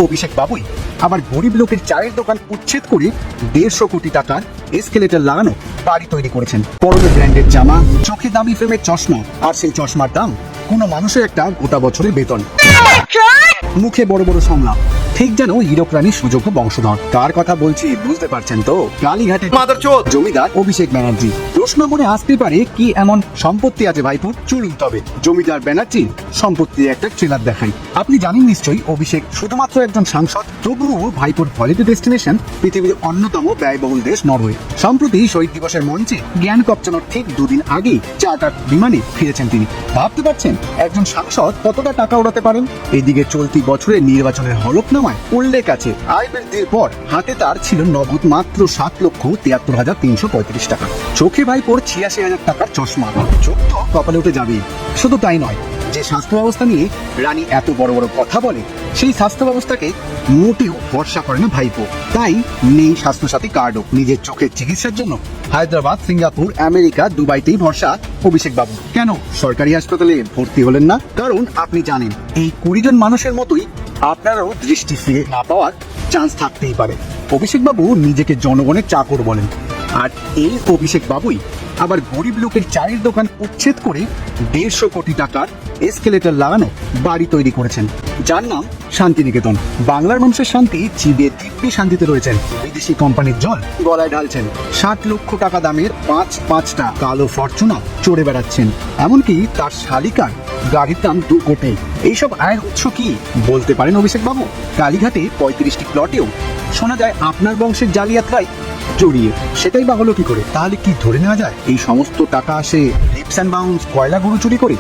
অভিষেক বাবুই আবার গরিব লোকের চায়ের দোকান উচ্ছেদ করে 150 কোটি টাকার এসকেলেটর লাগানো বাড়ি তৈরি করেছেন। পরনে ব্র্যান্ডের জামা, চোখে দামি ফ্রেমের চশমা, আর সেই চশমার দাম কোনো মানুষের একটা গোটা বছরের বেতন। মুখে বড় বড় সংলাপ, ঠিক যেন হীরক রানীর সুযোগ্য বংশধর। কার কথা বলছি বুঝতে পারছেন তো? কালীঘাটের জমিদার অভিষেক ব্যানার্জি। প্রশ্ন মনে আসতে পারে, কি এমন সম্পত্তি আছে ভাইপুর? চলুন তবে জমিদার ব্যানার্জির সম্পত্তির একটা ট্রেলার দেখাই। আপনি জানেন নিশ্চয়ই, অভিষেক শুধুমাত্র একজন সাংসদ, তবুও ভাইপুর হলিডে ডেস্টিনেশন পৃথিবীর অন্যতম ব্যয়বহুল দেশ নরওয়ে। সম্প্রতি শহীদ দিবসের মঞ্চে জ্ঞান কপচানোর ঠিক 2 দিন আগেই চার্টার বিমানে ফিরেছেন তিনি। ভাবতে পারছেন একজন সাংসদ কতটা টাকা ওড়াতে পারেন? এদিকে চলতি বছরের নির্বাচনের হলফনামায় উল্লেখ আছে, আয় বৃদ্ধির পর হাতে তার ছিল নগদ মাত্র 7,73,335 টাকা। চোখে ভাইপোর 86,000 টাকার চশমা। চোখ তো কপালে উঠে যাবেই। শুধু তাই নয়, যে স্বাস্থ্য ব্যবস্থা নিয়ে রানী এত বড় বড় কথা বলে, সেই স্বাস্থ্য ব্যবস্থাকে মোটেও ভরসা করে না ভাইপো। তাই নেই স্বাস্থ্যসাথী কার্ডও। নিজের চোখের চিকিৎসার জন্য হায়দ্রাবাদ, সিঙ্গাপুর, আমেরিকা, দুবাইতেই ভরসা অভিষেক বাবু। কেন সরকারি হাসপাতালে ভর্তি হলেন না? কারণ আপনি জানেন, এই 20 জন মানুষের মতোই আপনারও দৃষ্টি ফিরে না পাওয়ার চান্স থাকতেই পারে। অভিষেক বাবু নিজেকে জনগণের চাকর বলেন, আর এই অভিষেক বাবুই আবার গরিব লোকের চায়ের দোকান উচ্ছেদ করে 150 কোটি টাকার এসকেলেটর লাগানো বাড়ি তৈরি করেছেন, যার নাম শান্তিনিকেতন। বাংলার মানুষের শান্তি চিবিয়ে দিব্যি শান্তিতে রয়েছেন। বিদেশি কোম্পানির জল গলায় ঢালছেন। 60 লক্ষ টাকা দামের 5টা কালো ফরচুনা চড়ে বেড়াচ্ছেন। এমনকি তার শালিকার গাড়ির দাম 2 কোটি। এইসব আয়ের উৎস কি বলতে পারেন অভিষেক বাবু? কালীঘাটে 35টি প্লটেও শোনা যায় আপনার বংশের জালিয়াতরাই জড়িয়ে। সেটাই বা হলো কি করে? তাহলে কি ধরে নেওয়া যায় এই সমস্ত টাকা আসে লিপস অ্যান্ড বাউন্স কয়লা গরু চুরি করে?